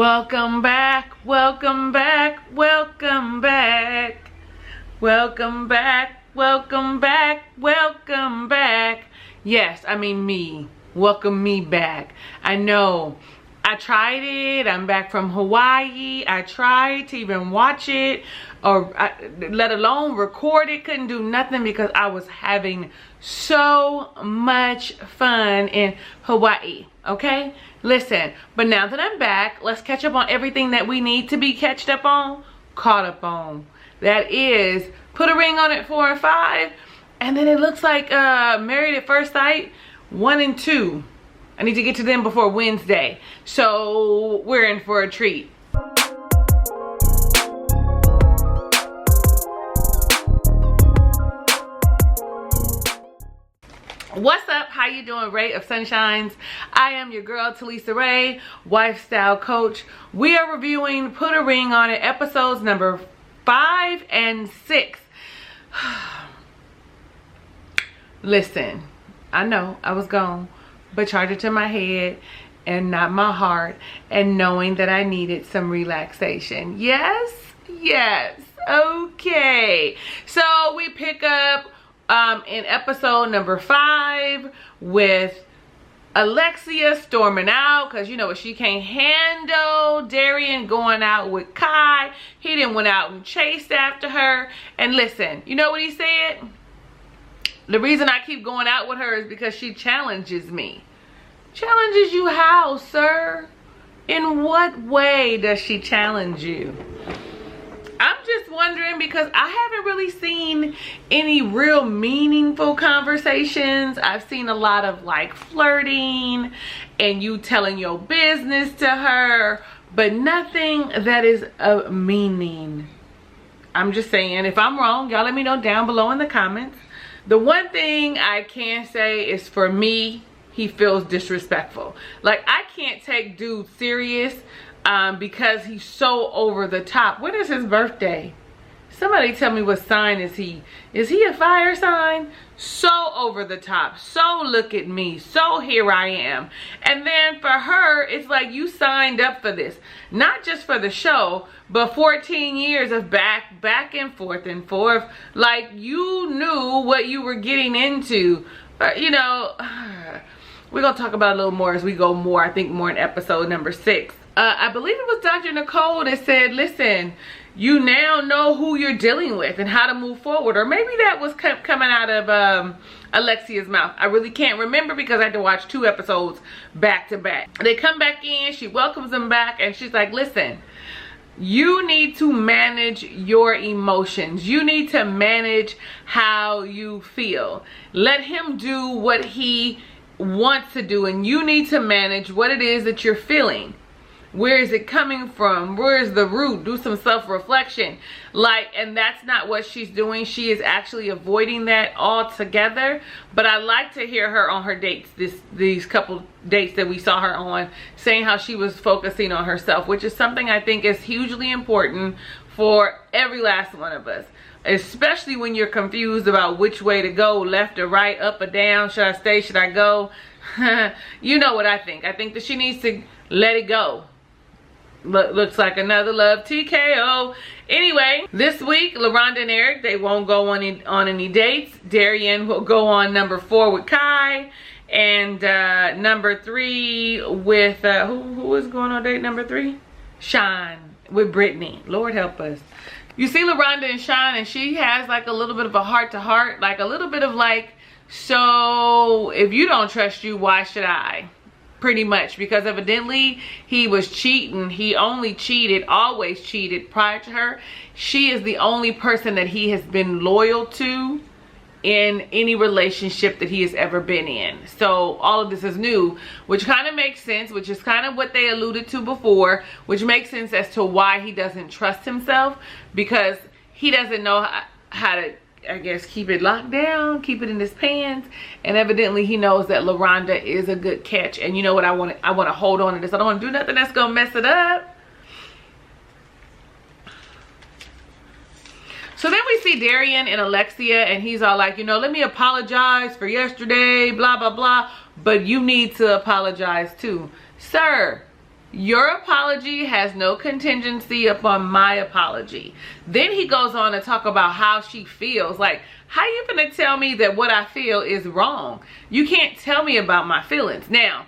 Welcome back, welcome back, welcome back. Welcome back, welcome back, welcome back. Yes, I mean me. Welcome me back. I know. I tried it. I'm back from Hawaii. I tried to even watch it or let alone record it. Couldn't do nothing because I was having so much fun in Hawaii. Okay? Listen, but now that I'm back, let's catch up on everything that we need to be caught up on. That is, put a ring on it 4 and 5. And then it looks like Married at First Sight 1 and 2. I need to get to them before Wednesday. So we're in for a treat. What's up? How you doing, Ray of Sunshines? I am your girl, Talisa Ray, wife style coach. We are reviewing Put a Ring on It, episodes number 5 and 6. Listen, I know I was gone, but charge it to my head and not my heart, and knowing that I needed some relaxation. Yes, okay. So we pick up in episode number 5 with Alexia storming out because you know what, she can't handle Darion going out with Kai. He didn't went out and chased after her. And listen, you know what he said? The reason I keep going out with her is because she challenges me. Challenges you how, sir? In what way does she challenge you? I'm just wondering because I haven't really seen any real meaningful conversations. I've seen a lot of like flirting and you telling your business to her, but nothing that is of meaning. I'm just saying, if I'm wrong, y'all let me know down below in the comments. The one thing I can say is, for me, he feels disrespectful. Like, I can't take dude serious because he's so over the top. When is his birthday? Somebody tell me what sign is he? Is he a fire sign? So over the top. So look at me. So here I am. And then for her, it's like you signed up for this. Not just for the show, but 14 years of back and forth. Like, you knew what you were getting into. You know, we're going to talk about it a little more as we go more. I think more in episode number 6. I believe it was Dr. Nicole that said, listen, you now know who you're dealing with and how to move forward. Or maybe that was coming out of Alexia's mouth. I really can't remember because I had to watch 2 episodes back to back. They come back in, she welcomes them back, and she's like, listen, you need to manage your emotions. You need to manage how you feel. Let him do what he wants to do, and you need to manage what it is that you're feeling. Where is it coming from? Where is the root? Do some self-reflection. Like, and that's not what she's doing. She is actually avoiding that altogether. But I like to hear her on her dates, these couple dates that we saw her on, saying how she was focusing on herself, which is something I think is hugely important for every last one of us. Especially when you're confused about which way to go, left or right, up or down, should I stay, should I go? You know what I think. I think that she needs to let it go. Looks like another love TKO. Anyway, this week, Laronda and Eric, they won't go on any dates. Darion will go on number 4 with Kai. And number 3 with, who is going on date number 3? Sean with Brittany. Lord help us. You see Laronda and Sean, and she has like a little bit of a heart-to-heart. Like a little bit of like, so if you don't trust you, why should I? Pretty much, because evidently he was cheating. He only cheated, always cheated prior to her. She is the only person that he has been loyal to in any relationship that he has ever been in. So all of this is new, which kind of makes sense, which is kind of what they alluded to before, which makes sense as to why he doesn't trust himself, because he doesn't know how to, I guess, keep it locked down, keep it in his pants. And evidently he knows that Laronda is a good catch. And you know what, I want to hold on to this. I don't want to do nothing that's gonna mess it up. So then we see Darion and Alexia, and he's all like, you know, let me apologize for yesterday, blah blah blah, but you need to apologize too. Sir, your apology has no contingency upon my apology. Then he goes on to talk about how she feels. Like, how you gonna tell me that what I feel is wrong? You can't tell me about my feelings. Now,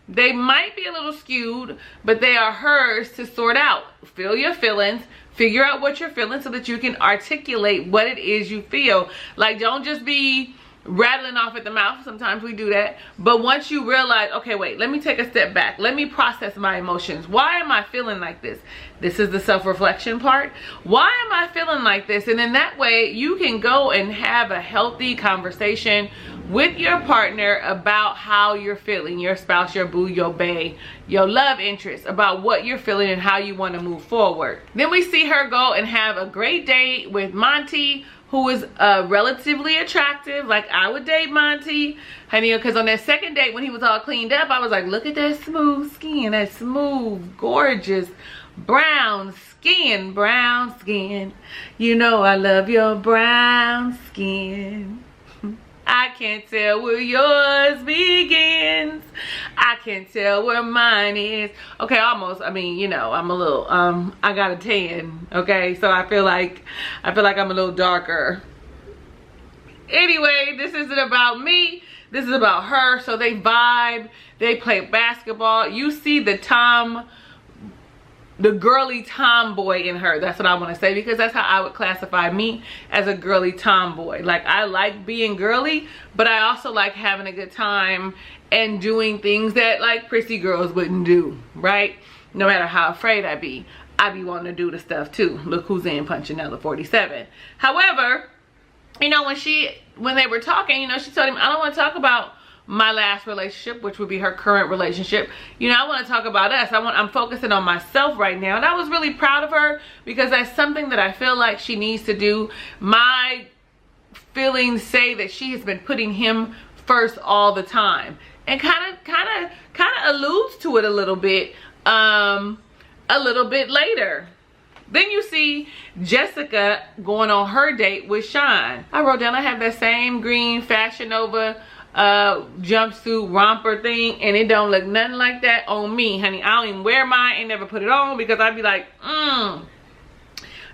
they might be a little skewed, but they are hers to sort out. Feel your feelings. Figure out what you're feeling so that you can articulate what it is you feel. Like, don't just be rattling off at the mouth. Sometimes we do that. But once you realize, okay, wait, let me take a step back. Let me process my emotions. Why am I feeling like this? This is the self-reflection part. Why am I feeling like this? And in that way, you can go and have a healthy conversation with your partner about how you're feeling, your spouse, your boo, your bae, your love interest, about what you're feeling and how you want to move forward. Then we see her go and have a great date with Monty, who is relatively attractive. Like, I would date Monty, honey, because on that second date when he was all cleaned up, I was like, look at that smooth skin, that smooth, gorgeous, brown skin, brown skin. You know I love your brown skin. I can't tell where yours begins. I can't tell where mine is. Okay, almost. I mean, you know, I'm a little, I got a tan, okay? So I feel like I'm a little darker. Anyway, this isn't about me. This is about her. So they vibe. They play basketball. You see the girly tomboy in her. That's what I want to say, because that's how I would classify me, as a girly tomboy. Like, I like being girly, but I also like having a good time and doing things that like prissy girls wouldn't do, right? No matter how afraid I be wanting to do the stuff too. Look who's in, Punchinella 47. However, you know, when they were talking, you know, she told him, I don't want to talk about my last relationship, which would be her current relationship. You know, I want to talk about us. I'm focusing on myself right now. And I was really proud of her, because that's something that I feel like she needs to do. My feelings say that she has been putting him first all the time, and kind of alludes to it a little bit later. Then you see Jessica going on her date with Sean. I wrote down, I have that same green Fashion Nova jumpsuit romper thing, and it don't look nothing like that on me, honey. I don't even wear mine and never put it on, because I'd be like,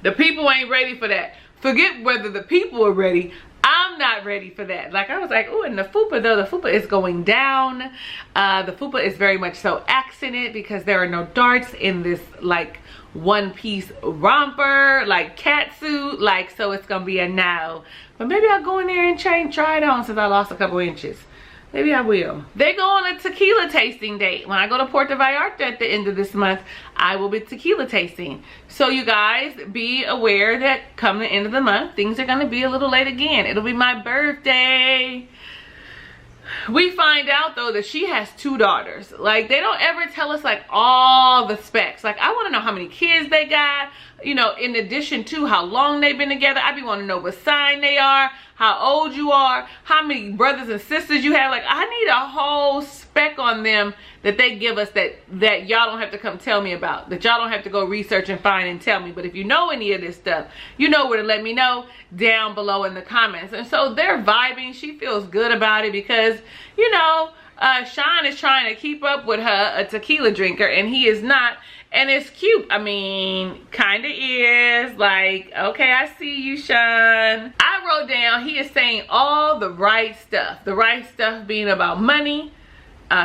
the people ain't ready for that. Forget whether the people are ready. I'm not ready for that. Like, I was like, oh, and the fupa though, the fupa is going down. The fupa is very much so accented, because there are no darts in this like one-piece romper, like cat suit. Like, so it's gonna be a no. But maybe I'll go in there and try it on, since I lost a couple inches. Maybe I will. They go on a tequila tasting date. When I go to Puerto Vallarta at the end of this month, I will be tequila tasting. So you guys, be aware that come the end of the month, things are going to be a little late again. It'll be my birthday. We find out though that she has 2 daughters. Like, they don't ever tell us like all the specs. Like, I want to know how many kids they got, you know, in addition to how long they've been together. I be wanting to know what sign they are, how old you are, how many brothers and sisters you have. Like, I need a whole spec on them that they give us, that y'all don't have to come tell me about, that y'all don't have to go research and find and tell me. But if you know any of this stuff, you know where to let me know down below in the comments. And so they're vibing. She feels good about it, because, you know, Sean is trying to keep up with her, a tequila drinker, and he is not. And it's cute. I mean, kind of is. Like, okay, I see you, Sean. I wrote down, he is saying all the right stuff. The right stuff being about money.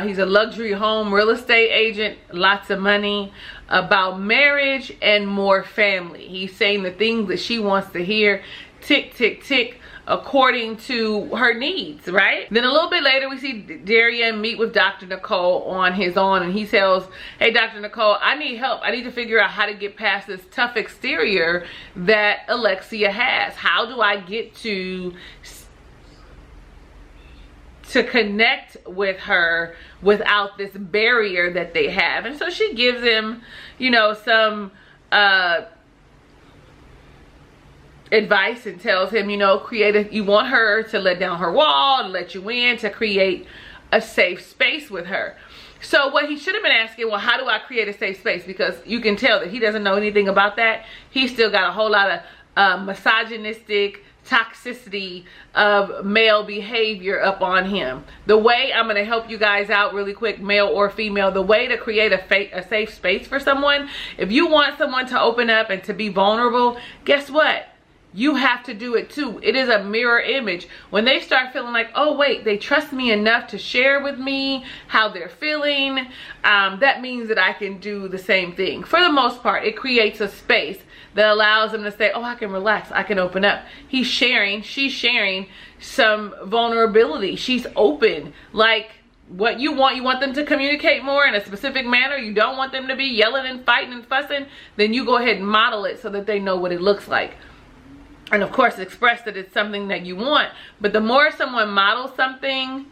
He's a luxury home real estate agent. Lots of money. About marriage and more family. He's saying the things that she wants to hear. Tick, tick, tick. According to her needs, right? Then a little bit later, we see Darion meet with Dr. Nicole on his own, and he tells, hey, Dr. Nicole, I need help. I need to figure out how to get past this tough exterior that Alexia has. How do I get to connect with her without this barrier that they have? And so she gives him, you know, some advice, and tells him, you know, you want her to let down her wall, to let you in, to create a safe space with her. So what he should have been asking, well, how do I create a safe space? Because you can tell that he doesn't know anything about that. He's still got a whole lot of misogynistic, toxicity of male behavior up on him. The way, I'm going to help you guys out really quick, male or female, the way to create a safe space for someone, if you want someone to open up and to be vulnerable, guess what? You have to do it too. It is a mirror image. When they start feeling like, oh wait, they trust me enough to share with me how they're feeling, that means that I can do the same thing. For the most part, it creates a space that allows them to say, oh, I can relax, I can open up. He's sharing, she's sharing some vulnerability. She's open. Like, what you want them to communicate more in a specific manner. You don't want them to be yelling and fighting and fussing. Then you go ahead and model it so that they know what it looks like. And of course, express that it's something that you want. But the more someone models something,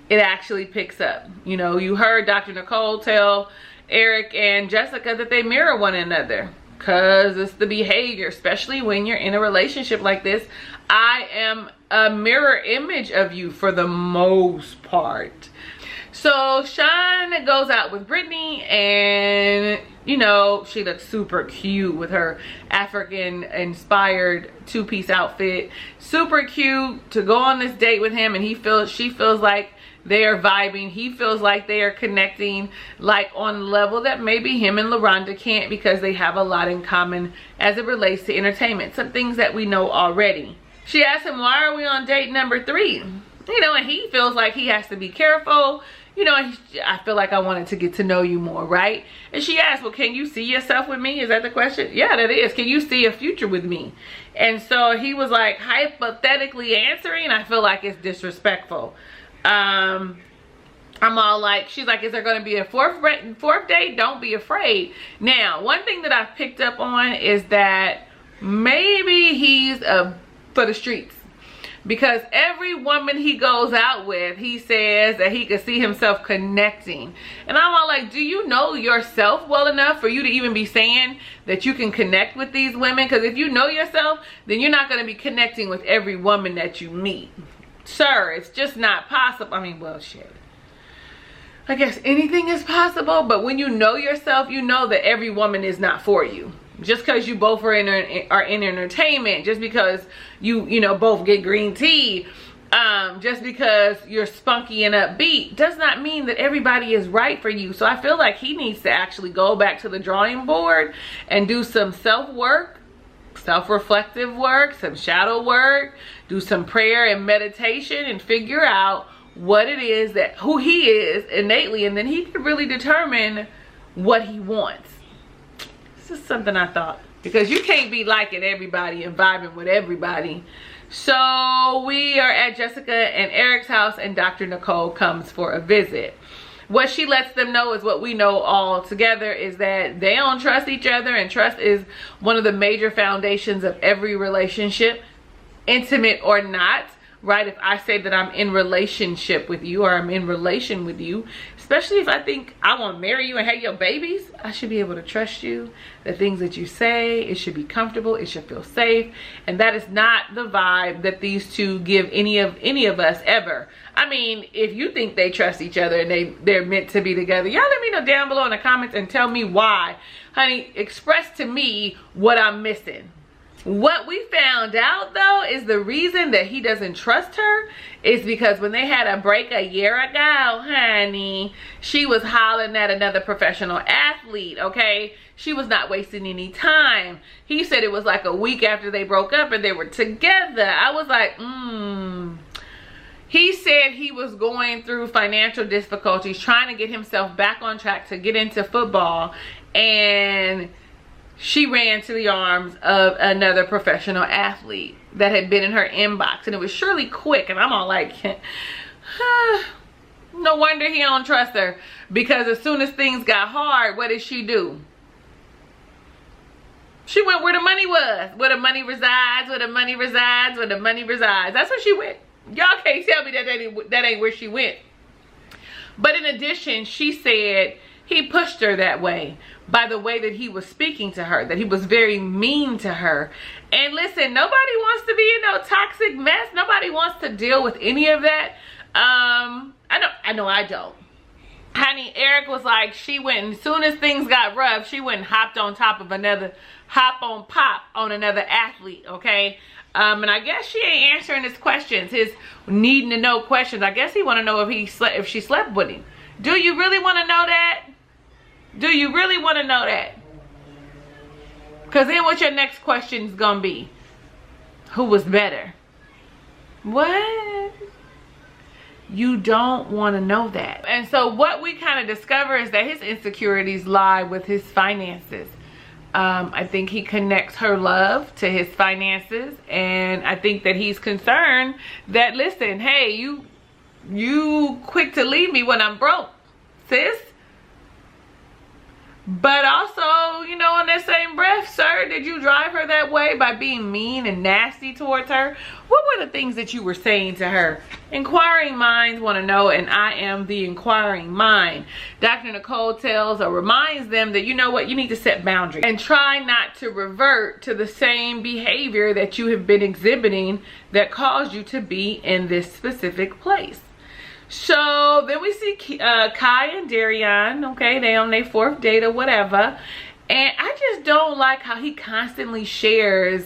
it actually picks up. You know, you heard Dr. Nicole tell Eric and Jessica that they mirror one another. Because it's the behavior, especially when you're in a relationship like this. I am a mirror image of you for the most part. So Sean goes out with Brittany, and you know, she looks super cute with her African inspired two-piece outfit. Super cute to go on this date with him, and she feels like they are vibing. He feels like they are connecting, like on a level that maybe him and Laronda can't, because they have a lot in common as it relates to entertainment. Some things that we know already. She asked him, why are we on date number 3? You know, and he feels like he has to be careful. You know, I feel like I wanted to get to know you more, right? And she asked, well, can you see yourself with me? Is that the question? Yeah, that is. Can you see a future with me? And so he was like hypothetically answering. I feel like it's disrespectful. I'm all like, she's like, is there going to be a fourth date? Don't be afraid. Now, one thing that I've picked up on is that maybe he's for the streets. Because every woman he goes out with, he says that he could see himself connecting. And I'm all like, do you know yourself well enough for you to even be saying that you can connect with these women? Because if you know yourself, then you're not going to be connecting with every woman that you meet. Sir, it's just not possible. I mean, well, shit. I guess anything is possible, but when you know yourself, you know that every woman is not for you. Just because you both are in entertainment, just because you know both get green tea, just because you're spunky and upbeat, does not mean that everybody is right for you. So I feel like he needs to actually go back to the drawing board and do some self-work, self-reflective work, some shadow work, do some prayer and meditation, and figure out what it is that who he is innately, and then he can really determine what he wants. This is something I thought, because you can't be liking everybody and vibing with everybody. So we are at Jessica and Eric's house, and Dr. Nicole comes for a visit. What she lets them know is what we know all together, is that they don't trust each other, and trust is one of the major foundations of every relationship, intimate or not. Right? If I say that I'm in relationship with you, or I'm in relation with you, especially if I think I want to marry you and have your babies, I should be able to trust you. The things that you say, it should be comfortable, it should feel safe. And that is not the vibe that these two give any of us ever. I mean, if you think they trust each other and they're meant to be together, y'all let me know down below in the comments and tell me why. Honey, express to me what I'm missing. What we found out though is the reason that he doesn't trust her is because when they had a break a year ago, honey, she was hollering at another professional athlete, okay? She was not wasting any time. He said it was like a week after they broke up and they were together. I was like, He said he was going through financial difficulties, trying to get himself back on track to get into football, and she ran to the arms of another professional athlete that had been in her inbox, and it was surely quick. And I'm all like, no wonder he don't trust her, because as soon as things got hard, what did she do? She went where the money was, where the money resides, where the money resides, where the money resides. That's where she went. Y'all can't tell me that ain't where she went. But in addition, she said he pushed her that way by the way that he was speaking to her, that he was very mean to her. And listen, nobody wants to be in no toxic mess. Nobody wants to deal with any of that. I know I don't. Honey, Eric was like, she went, as soon as things got rough, she went and hopped on top of another, pop on another athlete, okay? And I guess she ain't answering his questions, his needing to know questions. I guess he want to know if she slept with him. Do you really want to know that? Do you really want to know that? Because then what your next question is going to be? Who was better? What? You don't want to know that. And so what we kind of discover is that his insecurities lie with his finances. I think he connects her love to his finances, and I think that he's concerned that, listen, hey, you quick to leave me when I'm broke, sis. But also, you know, in that same breath, sir, did you drive her that way by being mean and nasty towards her? What were the things that you were saying to her? Inquiring minds want to know, and I am the inquiring mind. Dr. Nicole tells or reminds them that, you know what, you need to set boundaries and try not to revert to the same behavior that you have been exhibiting that caused you to be in this specific place. So then we see Kai and Darion, okay, they on their 4th date or whatever. And I just don't like how he constantly shares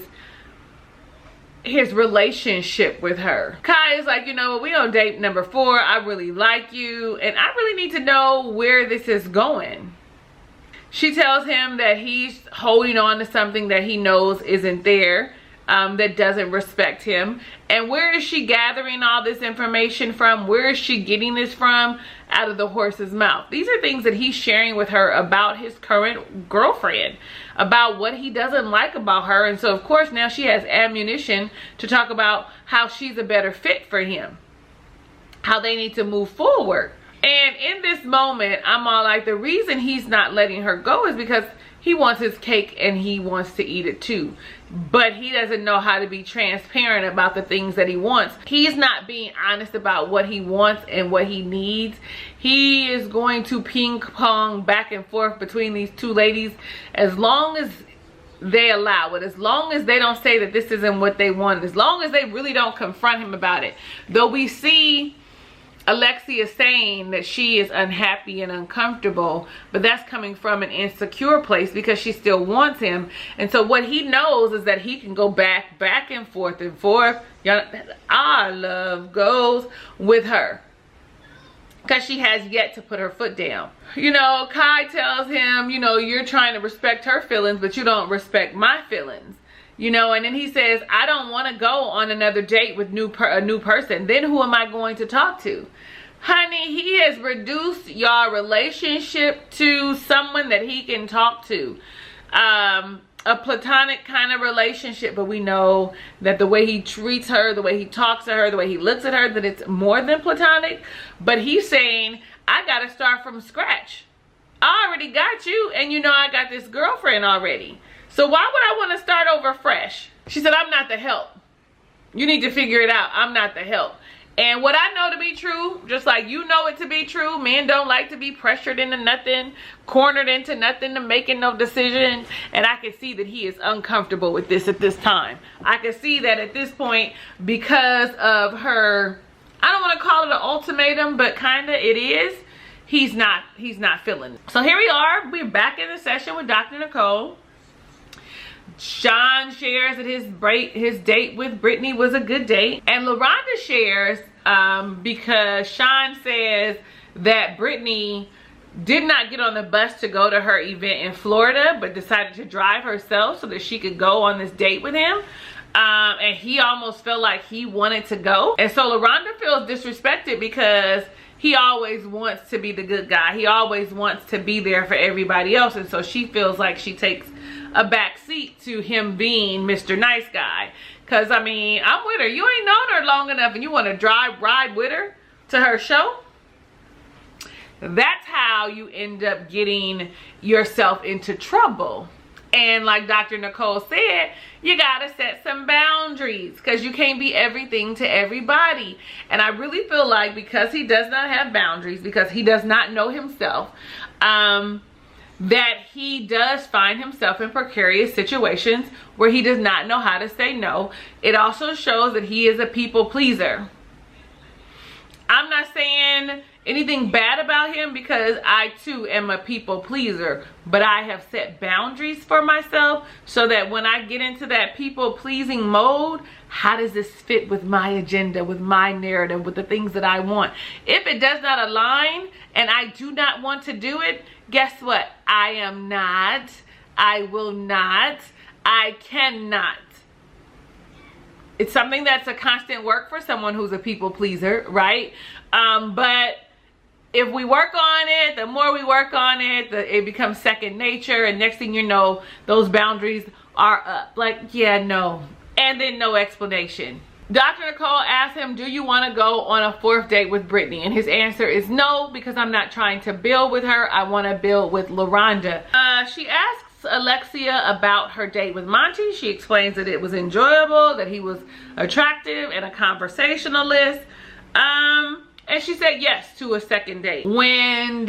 his relationship with her. Kai is like, you know, we on date number 4. I really like you, and I really need to know where this is going. She tells him that he's holding on to something that he knows isn't there. That doesn't respect him. And where is she gathering all this information from? Where is she getting this from? Out of the horse's mouth. These are things that he's sharing with her about his current girlfriend, about what he doesn't like about her. And so of course now she has ammunition to talk about how she's a better fit for him, how they need to move forward. And in this moment, I'm all like, the reason he's not letting her go is because he wants his cake and he wants to eat it too. But he doesn't know how to be transparent about the things that he wants. He's not being honest about what he wants and what he needs. He is going to ping pong back and forth between these two ladies as long as they allow it, as long as they don't say that this isn't what they want, as long as they really don't confront him about it. Though we see Alexia saying that she is unhappy and uncomfortable, but that's coming from an insecure place because she still wants him. And so what he knows is that he can go back and forth and forth. Our love goes with her because she has yet to put her foot down. You know, Kai tells him, you know, you're trying to respect her feelings, but you don't respect my feelings. You know, and then he says, I don't want to go on another date with a new person. Then who am I going to talk to? Honey, he has reduced your relationship to someone that he can talk to. A platonic kind of relationship, but we know that the way he treats her, the way he talks to her, the way he looks at her, that it's more than platonic. But he's saying, I got to start from scratch. I already got you, and you know I got this girlfriend already. So why would I want to start over fresh? She said, I'm not the help. You need to figure it out. I'm not the help. And what I know to be true, just like you know it to be true, men don't like to be pressured into nothing, cornered into nothing, to making no decisions. And I can see that he is uncomfortable with this at this time. I can see that at this point because of her, I don't want to call it an ultimatum, but kind of it is. He's not feeling it. So here we are. We're back in the session with Dr. Nicole. Sean shares that his date with Brittany was a good date. And Laronda shares because Sean says that Brittany did not get on the bus to go to her event in Florida, but decided to drive herself so that she could go on this date with him. And he almost felt like he wanted to go. And so Laronda feels disrespected because he always wants to be the good guy. He always wants to be there for everybody else. And so she feels like she takes a back seat to him being Mr. Nice Guy. Because, I mean, I'm with her. You ain't known her long enough and you want to ride with her to her show? That's how you end up getting yourself into trouble. And like Dr. Nicole said, you gotta set some boundaries because you can't be everything to everybody. And I really feel like because he does not have boundaries, because he does not know himself, that he does find himself in precarious situations where he does not know how to say no. It also shows that he is a people pleaser. I'm not saying anything bad about him, because I too am a people pleaser, but I have set boundaries for myself so that when I get into that people pleasing mode, how does this fit with my agenda, with my narrative, with the things that I want? If it does not align and I do not want to do it, guess what? I am not, I will not, I cannot. It's something that's a constant work for someone who's a people pleaser, right? But if we work on it, the more we work on it, it becomes second nature, and next thing you know, those boundaries are up. Like, yeah, no. And then no explanation. Dr. Nicole asked him, do you want to go on a 4th date with Brittany? And his answer is no, because I'm not trying to build with her. I want to build with Laronda. She asks Alexia about her date with Monty. She explains that it was enjoyable, that he was attractive and a conversationalist. And she said yes to a 2nd date. When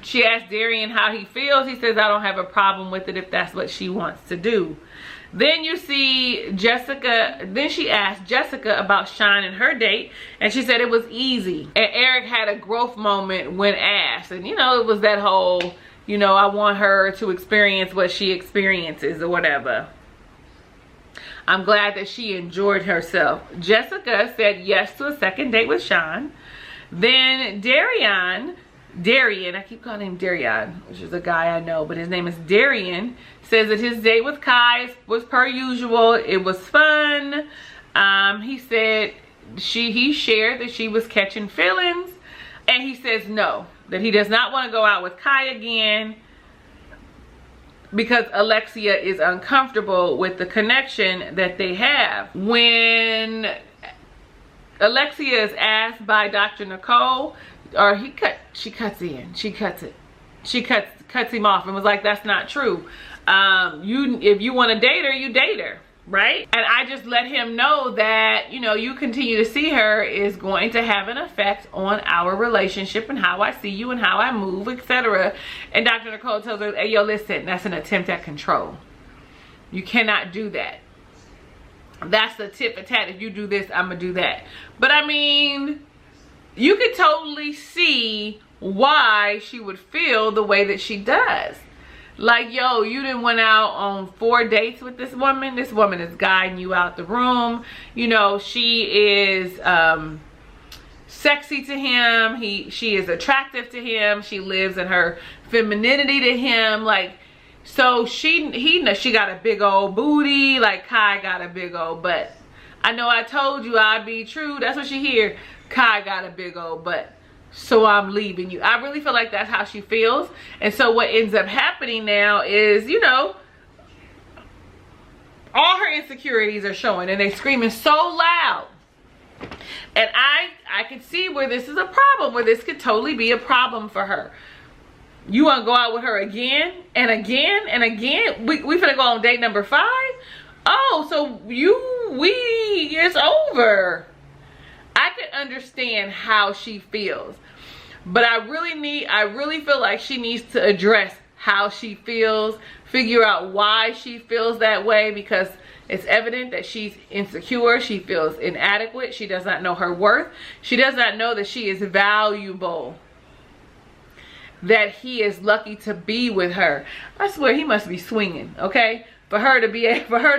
she asked Darion how he feels, he says, I don't have a problem with it if that's what she wants to do. Then you see Jessica, then she asked Jessica about Sean and her date, and she said it was easy. And Eric had a growth moment when asked. And you know, it was that whole, you know, I want her to experience what she experiences or whatever. I'm glad that she enjoyed herself. Jessica said yes to a 2nd date with Sean. Then Darion, I keep calling him Darion, which is a guy I know, but his name is Darion, says that his date with Kai was per usual. It was fun. He said he shared that she was catching feelings, and he says no, that he does not want to go out with Kai again because Alexia is uncomfortable with the connection that they have. When Alexia is asked by Dr. Nicole, or she cuts him off and was like, that's not true. If you want to date her, you date her, right? And I just let him know that, you know, you continue to see her is going to have an effect on our relationship and how I see you and how I move, etc. And Dr. Nicole tells her, hey, yo, listen, that's an attempt at control. You cannot do that. That's the tit for tat. If you do this, I'm gonna do that. But I mean, you could totally see why she would feel the way that she does. Like, yo, you done went out on 4 dates with this woman. This woman is guiding you out the room. You know, she is sexy to him. She is attractive to him. She lives in her femininity to him. Like, so she got a big old booty. Like Kai got a big old butt. I know I told you I'd be true. That's what she hear. Kai got a big old butt, so I'm leaving you. I really feel like that's how she feels. And so what ends up happening now is, you know, all her insecurities are showing, and they screaming so loud. And I could see where this is a problem, where this could totally be a problem for her. You want to go out with her again and again and again? We finna go on date number 5? Oh, so it's over. I can understand how she feels, but I really feel like she needs to address how she feels, figure out why she feels that way, because it's evident that she's insecure. She feels inadequate. She does not know her worth. She does not know that she is valuable, that he is lucky to be with her. I swear he must be swinging, okay? For her to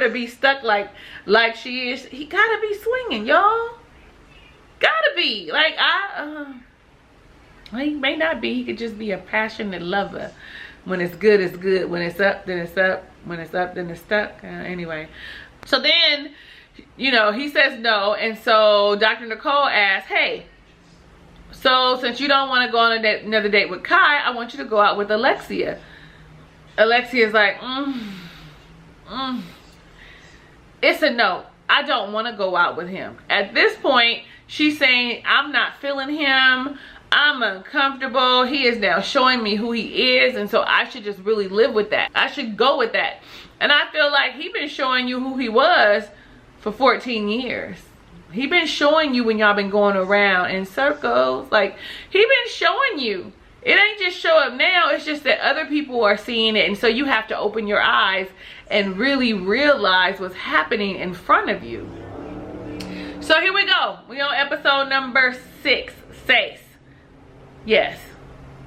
be stuck like she is, he gotta be swinging, y'all. Gotta be. Like, he may not be. He could just be a passionate lover. When it's good, it's good. When it's up, then it's up. When it's up, then it's stuck. Anyway. So then, you know, he says no. And so Dr. Nicole asks, hey, so since you don't want to go on another date with Kai, I want you to go out with Alexia. Alexia's like, it's a no. I don't want to go out with him. At this point, she's saying, I'm not feeling him. I'm uncomfortable. He is now showing me who he is. And so I should just really live with that. I should go with that. And I feel like he's been showing you who he was for 14 years. He been showing you when y'all been going around in circles. Like, he been showing you. It ain't just show up now. It's just that other people are seeing it. And so you have to open your eyes and really realize what's happening in front of you. So here we go. We on episode number 6. face. Yes.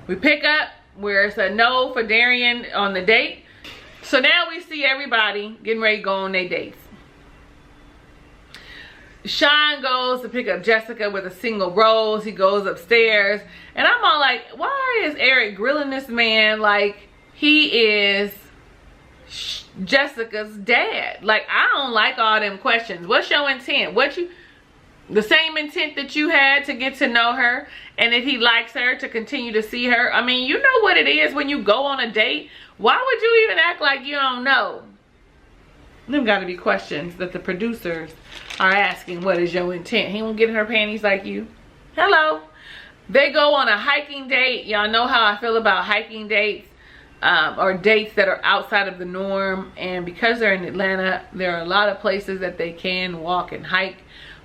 We pick up where it's a no for Darion on the date. So now we see everybody getting ready to go on their dates. Sean goes to pick up Jessica with a single rose. He goes upstairs. And I'm all like, why is Eric grilling this man like he is Jessica's dad? Like, I don't like all them questions. What's your intent? The same intent that you had to get to know her, and if he likes her, to continue to see her. I mean, you know what it is when you go on a date. Why would you even act like you don't know? Them gotta be questions that the producers are asking. What is your intent? He won't get in her panties like you. Hello. They go on a hiking date. Y'all know how I feel about hiking dates, or dates that are outside of the norm. And because they're in Atlanta, there are a lot of places that they can walk and hike.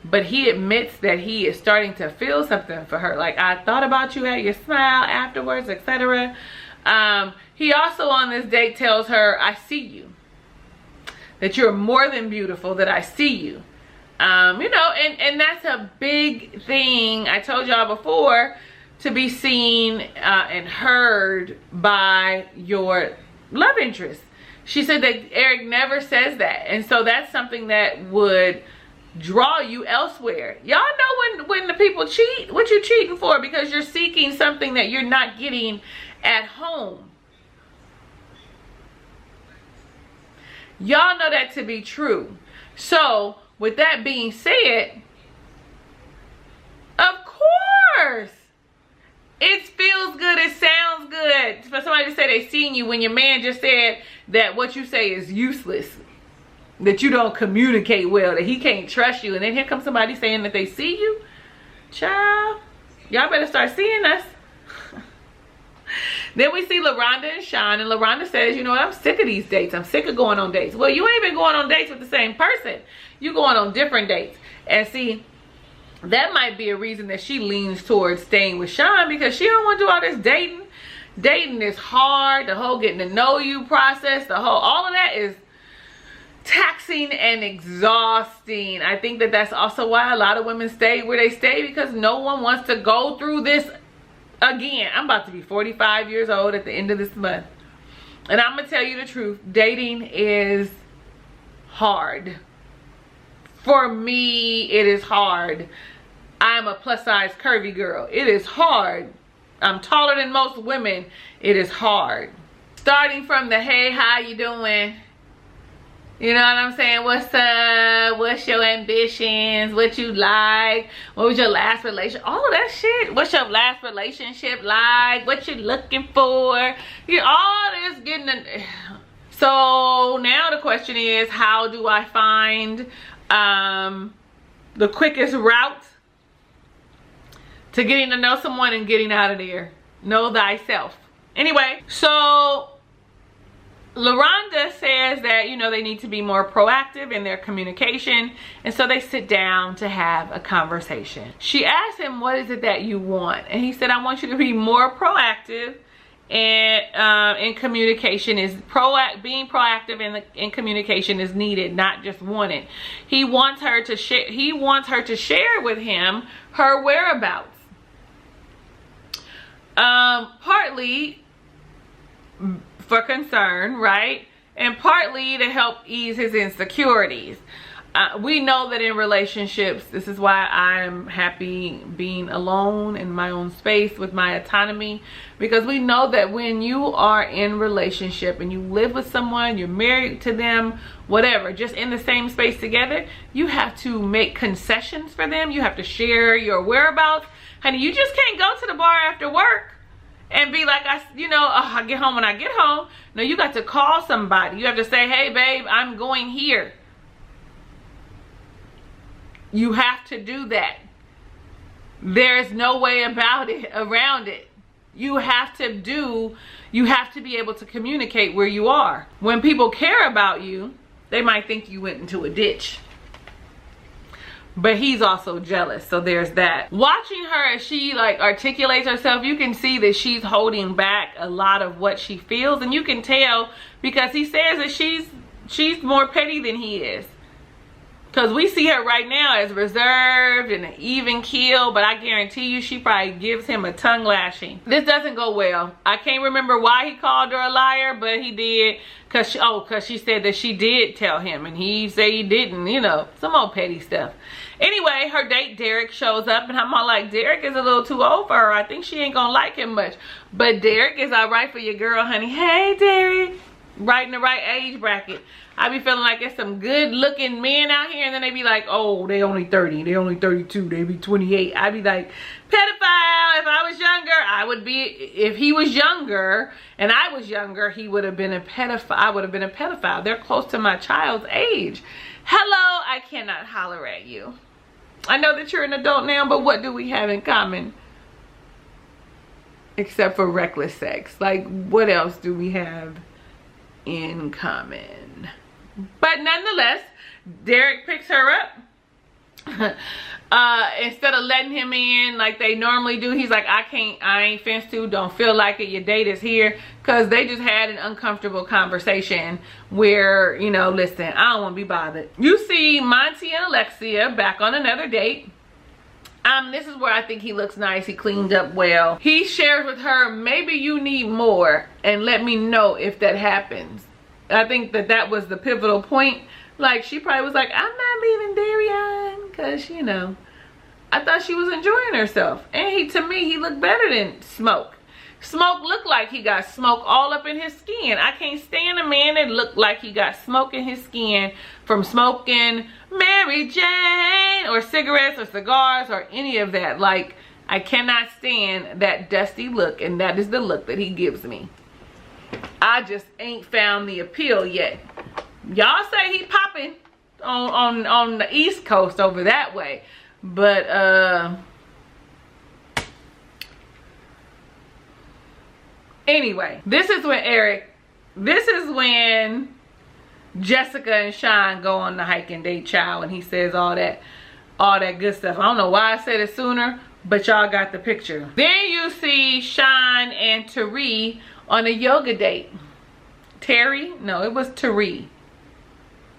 But he admits that he is starting to feel something for her. Like, I thought about you, at your smile afterwards, etc. He also on this date tells her, I see you. That you're more than beautiful, that I see you. You know, and that's a big thing. I told y'all before, to be seen and heard by your love interest. She said that Eric never says that. And so that's something that would draw you elsewhere. Y'all know when the people cheat, what you cheating for, because you're seeking something that you're not getting at home. Y'all know that to be true. So with that being said, of course it feels good, it sounds good for somebody to say they seen you when your man just said that what you say is useless, that you don't communicate well, that he can't trust you, and then here comes somebody saying that they see you. Child, y'all better start seeing us. Then we see Laronda and Sean, and Laronda says, you know what, I'm sick of these dates. I'm sick of going on dates. Well, you ain't been going on dates with the same person. You going on different dates. And see, that might be a reason that she leans towards staying with Sean, because she don't want to do all this dating. Dating is hard. The whole getting to know you process, all of that is taxing and exhausting. I think that that's also why a lot of women stay where they stay, because no one wants to go through this again. I'm about to be 45 years old at the end of this month, and I'm gonna tell you the truth, dating is hard. For me, it is hard. I'm a plus size curvy girl. It is hard. I'm taller than most women. It is hard. Starting from the, hey, how you doing? You know what I'm saying? What's up? What's your ambitions? What you like? What was your last relation? All of that shit. What's your last relationship like? What you looking for? You know, all this getting so now the question is, how do I find the quickest route to getting to know someone and getting out of there? Know thyself. Anyway, so Laronda says that, you know, they need to be more proactive in their communication, and so they sit down to have a conversation. She asked him, what is it that you want? And he said, I want you to be more proactive, and in communication is being proactive in communication is needed, not just wanted. He wants her to share with him her whereabouts. Partly for concern, right? And partly to help ease his insecurities. We know that in relationships, this is why I'm happy being alone in my own space with my autonomy, because we know that when you are in relationship and you live with someone, you're married to them, whatever, just in the same space together, you have to make concessions for them. You have to share your whereabouts. Honey, you just can't go to the bar after work and be like, I get home when I get home. No, you got to call somebody. You have to say, hey, babe, I'm going here. You have to do that. There's no way around it. You have to be able to communicate where you are. When people care about you, they might think you went into a ditch. But he's also jealous, so there's that. Watching her as she like articulates herself, you can see that she's holding back a lot of what she feels, and you can tell because he says that she's more petty than he is. Because we see her right now as reserved and an even keel, but I guarantee you she probably gives him a tongue lashing. This doesn't go well. I can't remember why he called her a liar, but he did. Cause she said that she did tell him and he said he didn't, you know, some old petty stuff. Anyway, her date Derek shows up and I'm all like, Derek is a little too old for her. I think she ain't gonna like him much. But Derek is all right for your girl, honey. Hey, Derek. Right in the right age bracket. I be feeling like it's some good looking men out here and then they be like, oh, they only 30, they only 32, they be 28. I be like, pedophile. If I was younger, I would be. If he was younger and I was younger, he would have been a pedophile. I would have been a pedophile. They're close to my child's age. Hello, I cannot holler at you. I know that you're an adult now, but what do we have in common? Except for reckless sex. Like, what else do we have in common? But nonetheless, Derek picks her up. Instead of letting him in like they normally do, he's like, I ain't fenced to, don't feel like it, your date is here. Because they just had an uncomfortable conversation where, you know, listen, I don't want to be bothered. You see Monty and Alexia back on another date. This is where I think he looks nice. He cleaned up well. He shares with her, maybe you need more and let me know if that happens. I think that was the pivotal point. Like, she probably was like, I'm not leaving Darion because, you know, I thought she was enjoying herself. And to me, he looked better than Smoke. Smoke looked like he got smoke all up in his skin. I can't stand a man that looked like he got smoke in his skin from smoking Mary Jane or cigarettes or cigars or any of that. Like, I cannot stand that dusty look, and that is the look that he gives me. I just ain't found the appeal yet. Y'all say he popping on the East Coast over that way, but anyway, this is when Jessica and Sean go on the hiking date, child, and he says all that good stuff. I don't know why I said it sooner, but y'all got the picture. Then you see Sean and Tari on a yoga date. Terry? No, it was Tari.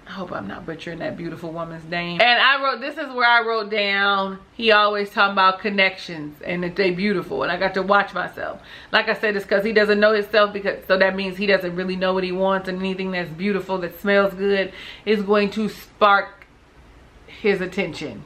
I hope I'm not butchering that beautiful woman's name. And this is where I wrote down, he always talking about connections and that they beautiful. And I got to watch myself. Like I said, it's because he doesn't know himself, so that means he doesn't really know what he wants, and anything that's beautiful, that smells good, is going to spark his attention.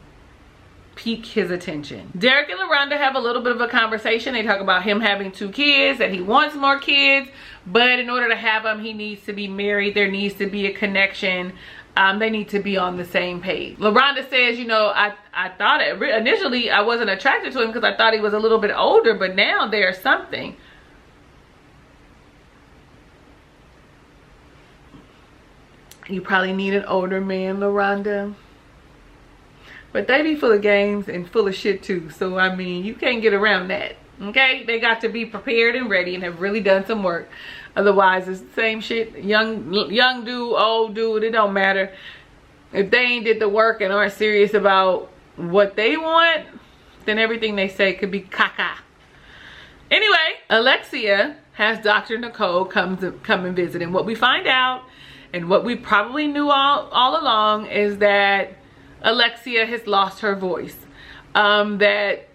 Pique his attention. Derek and Laronda have a little bit of a conversation. They talk about him having 2 kids, that he wants more kids, but in order to have them, he needs to be married. There needs to be a connection. They need to be on the same page. Laronda says, you know, I thought initially I wasn't attracted to him because I thought he was a little bit older, but now there's something. You probably need an older man, Laronda. But they be full of games and full of shit too. So, I mean, you can't get around that. Okay? They got to be prepared and ready and have really done some work. Otherwise, it's the same shit. Young dude, old dude, it don't matter. If they ain't did the work and aren't serious about what they want, then everything they say could be caca. Anyway, Alexia has Dr. Nicole come and visit. And what we find out, and what we probably knew all along, is that Alexia has lost her voice. That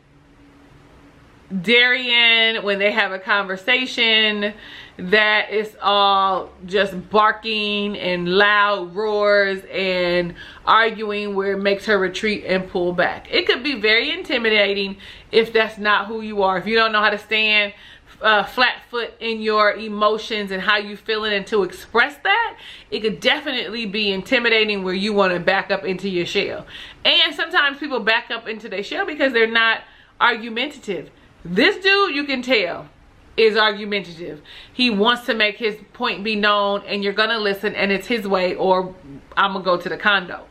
Darion, when they have a conversation, that it's all just barking and loud roars and arguing, where it makes her retreat and pull back. It could be very intimidating if that's not who you are. If you don't know how to stand flat foot in your emotions and how you feeling and to express that, it could definitely be intimidating where you want to back up into your shell. And sometimes people back up into their shell because they're not argumentative. This dude, you can tell, is argumentative. He wants to make his point be known, and you're gonna listen, and it's his way, or I'm gonna go to the condo.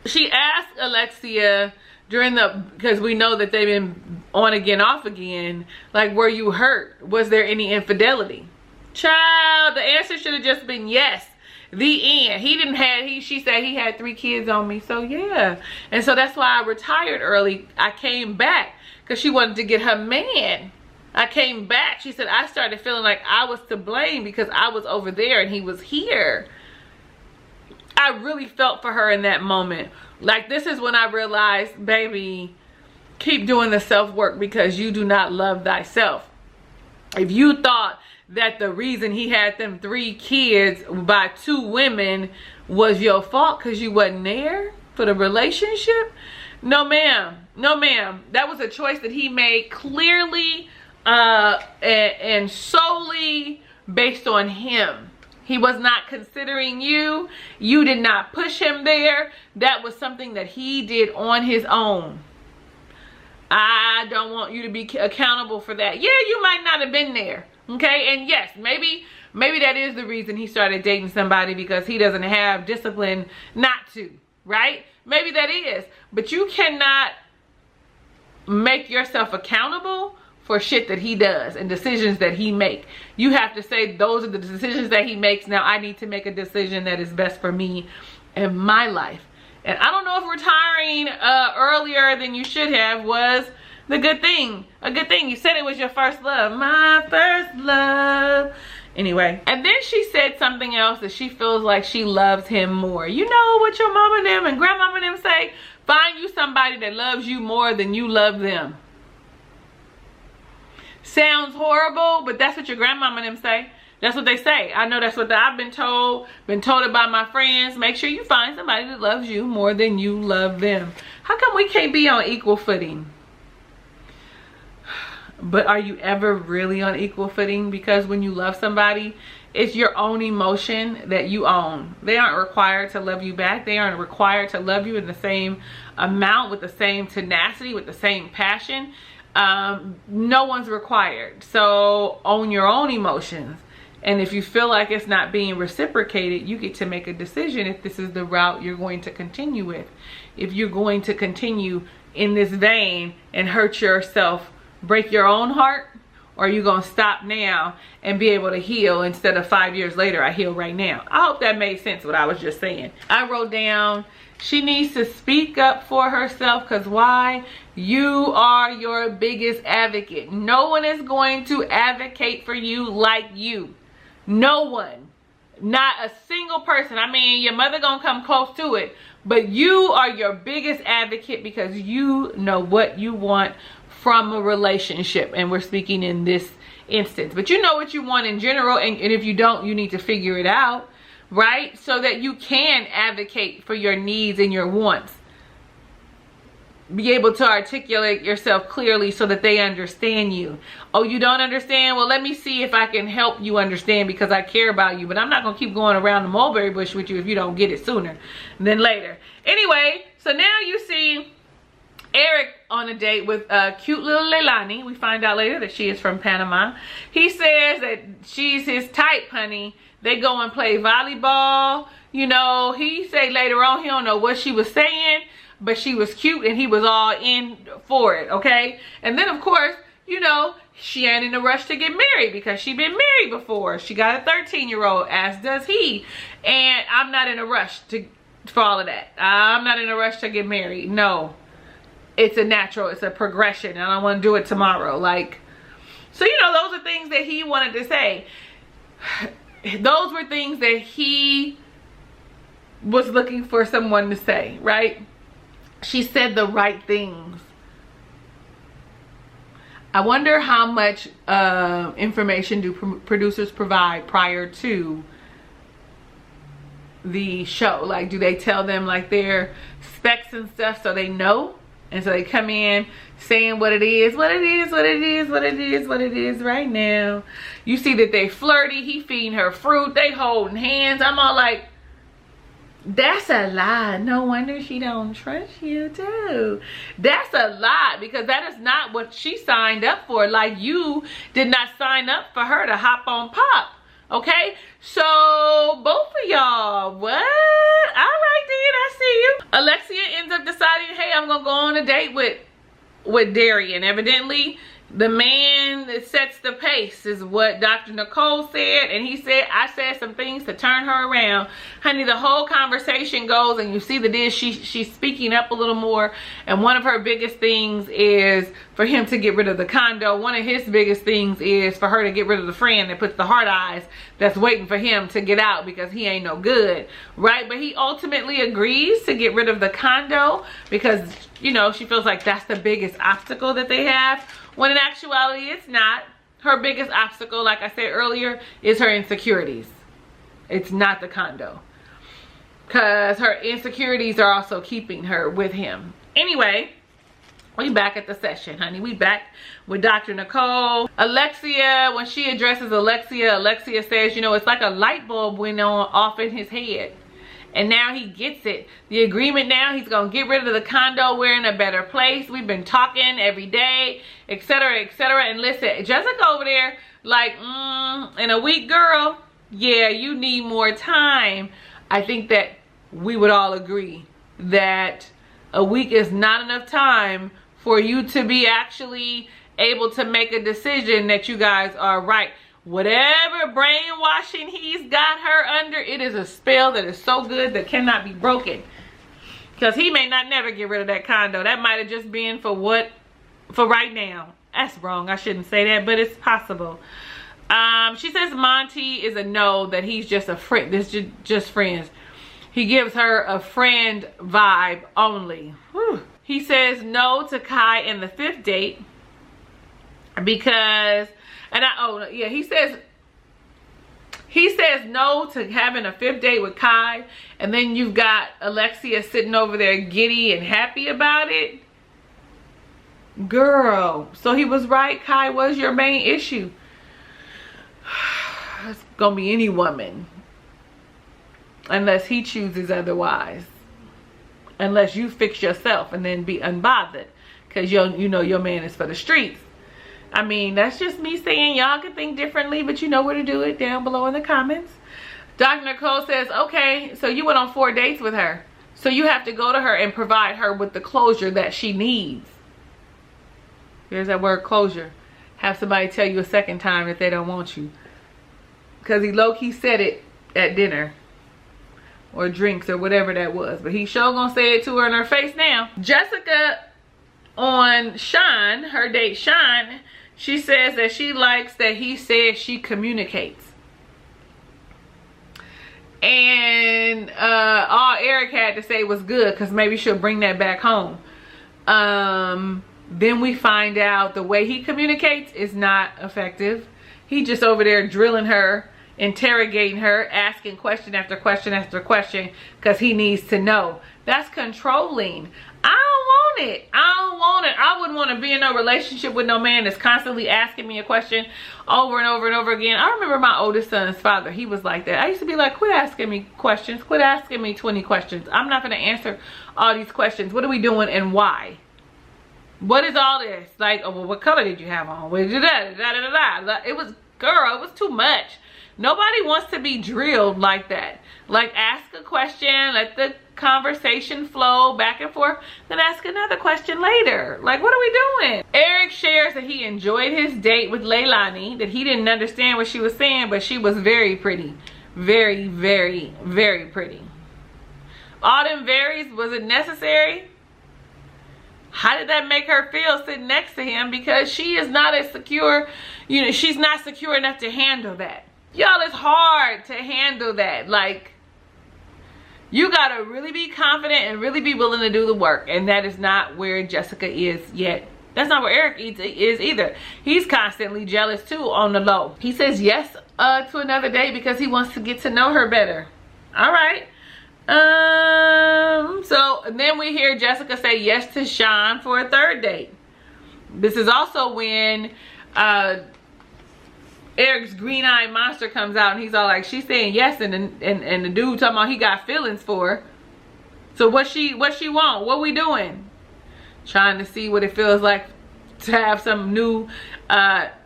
She asked Alexia because we know that they've been on again, off again, like, were you hurt? Was there any infidelity? Child, the answer should have just been yes. The end. She said he had 3 kids on me, so yeah. And so that's why I retired early. I came back because she wanted to get her man. I came back. She said, I started feeling like I was to blame because I was over there and he was here. I really felt for her in that moment. Like, this is when I realized, baby, keep doing the self-work because you do not love thyself. If you thought that the reason he had them 3 kids by 2 women was your fault because you wasn't there for the relationship, no ma'am, no ma'am. That was a choice that he made clearly and solely based on him. He was not considering you. You did not push him there. That was something that he did on his own. I don't want you to be accountable for that. Yeah, you might not have been there. Okay, and yes, maybe that is the reason he started dating somebody, because he doesn't have discipline not to, right? Maybe that is. But you cannot make yourself accountable for shit that he does and decisions that he makes. You have to say, those are the decisions that he makes. Now I need to make a decision that is best for me and my life. And I don't know if retiring earlier than you should have was the good thing. A good thing. You said it was your first love. My first love. Anyway, and then she said something else, that she feels like she loves him more. You know what your mama and them and grandmama and them say? Find you somebody that loves you more than you love them. Sounds horrible, but that's what your grandmama and them say. That's what they say. I know that's what I've been told it by my friends. Make sure you find somebody that loves you more than you love them. How come we can't be on equal footing? But are you ever really on equal footing? Because when you love somebody, it's your own emotion that you own. They aren't required to love you back. They aren't required to love you in the same amount, with the same tenacity, with the same passion. No one's required. So own your own emotions. And if you feel like it's not being reciprocated, you get to make a decision if this is the route you're going to continue with. If you're going to continue in this vein and hurt yourself, break your own heart, or are you going to stop now and be able to heal instead of 5 years later, I heal right now. I hope that made sense what I was just saying. I wrote down, she needs to speak up for herself, because why? You are your biggest advocate. No one is going to advocate for you like you. No one. Not a single person. I mean, your mother gonna come close to it, but you are your biggest advocate because you know what you want from a relationship. And we're speaking in this instance, but you know what you want in general, and if you don't, you need to figure it out, right? So that you can advocate for your needs and your wants. Be able to articulate yourself clearly so that they understand you. Oh, you don't understand? Well, let me see if I can help you understand, because I care about you. But I'm not going to keep going around the mulberry bush with you if you don't get it sooner than later. Anyway, so now you see Eric on a date with cute little Leilani. We find out later that she is from Panama. He says that she's his type, honey. They go and play volleyball. You know, he say later on he don't know what she was saying, but she was cute and he was all in for it, okay? And then, of course, you know, she ain't in a rush to get married because she been married before. She got a 13-year-old, as does he. And I'm not in a rush for all of that. I'm not in a rush to get married. No. It's a natural, it's a progression. And I don't want to do it tomorrow. Like, so, you know, those are things that he wanted to say. Those were things that he was looking for someone to say, right? She said the right things. I wonder how much information do producers provide prior to the show. Like, do they tell them like their specs and stuff so they know? And so they come in saying what it is, what it is, what it is, what it is, what it is right now. You see that they flirty. He feeding her fruit. They holding hands. I'm all like, that's a lie. No wonder she don't trust you too. That's a lie, because that is not what she signed up for. Like, you did not sign up for her to hop on pop. Okay, so both of y'all, what? All right then, I see you. Alexia ends up deciding, hey, I'm gonna go on a date with Darion. Evidently, the man that sets the pace is what Dr. Nicole said. And he said, I said some things to turn her around. Honey, the whole conversation goes and you see the dish. She's speaking up a little more. And one of her biggest things is for him to get rid of the condo. One of his biggest things is for her to get rid of the friend that puts the hard eyes that's waiting for him to get out because he ain't no good, right? But he ultimately agrees to get rid of the condo because, you know, she feels like that's the biggest obstacle that they have. When in actuality, it's not. Her biggest obstacle, like I said earlier, is her insecurities. It's not the condo. Because her insecurities are also keeping her with him. Anyway, we back at the session, honey. We back with Dr. Nicole. Alexia, when she addresses Alexia, Alexia says, you know, it's like a light bulb went off in his head. And now he gets it. The agreement now, he's going to get rid of the condo. We're in a better place. We've been talking every day, etc., etc. And listen, Jessica over there, like, in a week, girl, yeah, you need more time. I think that we would all agree that a week is not enough time for you to be actually able to make a decision that you guys are right. Whatever brainwashing he's got her under, it is a spell that is so good that cannot be broken. Because he may not never get rid of that condo. That might have just been for right now. That's wrong. I shouldn't say that, but it's possible. She says Monty is a no, that he's just a friend. This is just friends. He gives her a friend vibe only. Whew. He says no to Kai in the 5th date because, he says no to having a 5th date with Kai, and then you've got Alexia sitting over there giddy and happy about it. Girl, so he was right. Kai was your main issue. It's gonna be any woman, unless he chooses otherwise. Unless you fix yourself and then be unbothered, because you know your man is for the streets. I mean, that's just me saying y'all can think differently, but you know where to do it down below in the comments. Dr. Nicole says, okay, so you went on 4 dates with her. So you have to go to her and provide her with the closure that she needs. Here's that word, closure. Have somebody tell you a second time that they don't want you. Because he low-key said it at dinner. Or drinks or whatever that was. But he sure gonna say it to her in her face now. Jessica on Sean, her date Sean, she says that she likes that he says she communicates. And all Eric had to say was good, because maybe she'll bring that back home. Then we find out the way he communicates is not effective. He just over there drilling her, interrogating her, asking question after question after question, because he needs to know. That's controlling. I don't want it. I don't want it. I wouldn't want to be in no relationship with no man that's constantly asking me a question over and over and over again. I remember my oldest son's father. He was like that. I used to be like, quit asking me questions. Quit asking me 20 questions. I'm not going to answer all these questions. What are we doing and why? What is all this? Like, oh, well, what color did you have on? It was, girl, it was too much. Nobody wants to be drilled like that. Like, ask a question, let the conversation flow back and forth, then ask another question later. Like, what are we doing? Eric shares that he enjoyed his date with Leilani, that he didn't understand what she was saying, but she was very pretty. Very, very, very pretty. All them varies, was it necessary? How did that make her feel sitting next to him? Because she is not as secure, you know, she's not secure enough to handle that. Y'all, it's hard to handle that. Like, you gotta really be confident and really be willing to do the work. And that is not where Jessica is yet. That's not where Eric is either. He's constantly jealous too on the low. He says yes to another date because he wants to get to know her better. All right. So then we hear Jessica say yes to Sean for a 3rd date. This is also when Eric's green-eyed monster comes out, and he's all like, she's saying yes, and the dude talking about he got feelings for her. So what she want? What we doing? Trying to see what it feels like to have some new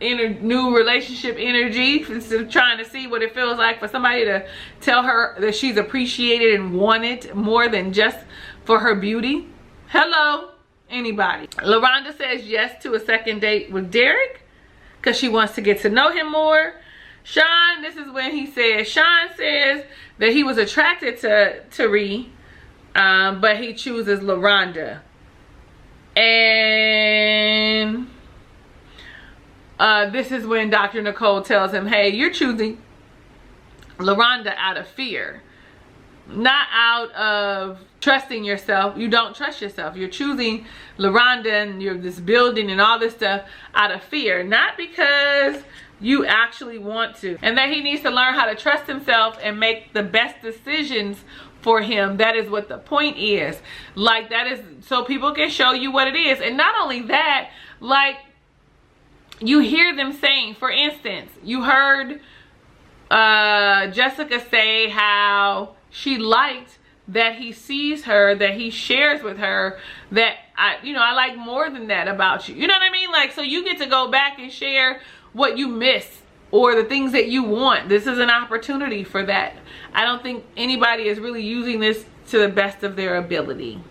new relationship energy. Trying to see what it feels like for somebody to tell her that she's appreciated and wanted more than just for her beauty. Hello, anybody? Laronda says yes to a 2nd date with Derek. because she wants to get to know him more. Sean, this is when he says, Sean says that he was attracted to Tari, but he chooses Laronda. And this is when Dr. Nicole tells him, hey, you're choosing Laronda out of fear, not out of trusting yourself. You don't trust yourself. You're choosing Laronda and you're this building and all this stuff out of fear, not because you actually want to. And that he needs to learn how to trust himself and make the best decisions for him. That is what the point is. Like, that is so people can show you what it is. And not only that, like, you hear them saying, for instance, you heard Jessica say how she liked that he sees her, that he shares with her, that I like more than that about you. You know what I mean? Like, so you get to go back and share what you miss or the things that you want. This is an opportunity for that. I don't think anybody is really using this to the best of their ability.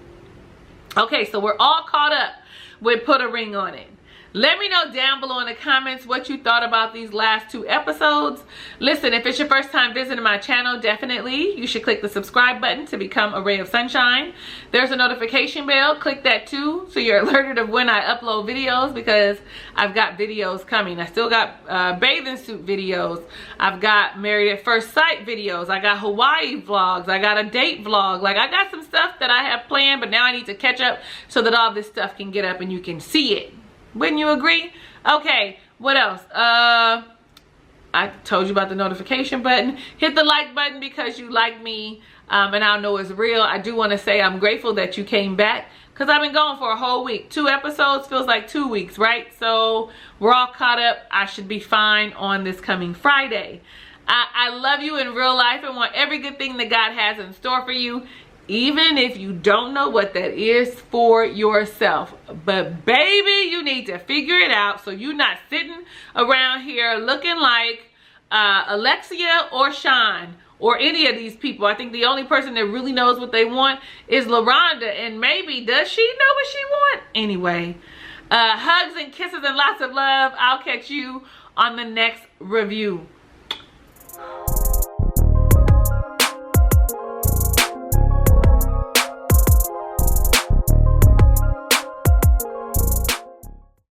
Okay, so we're all caught up with Put a Ring on It. Let me know down below in the comments what you thought about these last 2 episodes. Listen, if it's your first time visiting my channel, definitely you should click the subscribe button to become a ray of sunshine. There's a notification bell. Click that too so you're alerted of when I upload videos, because I've got videos coming. I still got bathing suit videos. I've got Married at First Sight videos. I got Hawaii vlogs. I got a date vlog. Like, I got some stuff that I have planned, but now I need to catch up so that all this stuff can get up and you can see it. Wouldn't you agree? Okay, what else? I told you about the notification button. Hit the like button because you like me, and I know it's real. I do want to say I'm grateful that you came back, because I've been gone for a whole week. 2 episodes feels like 2 weeks, right? So we're all caught up. I should be fine on this coming Friday. I love you in real life and want every good thing that God has in store for you, even if you don't know what that is for yourself. But baby, you need to figure it out so you're not sitting around here looking like Alexia or Sean or any of these people. I think the only person that really knows what they want is Laronda, and maybe does she know what she wants? Anyway, hugs and kisses and lots of love. I'll catch you on the next review.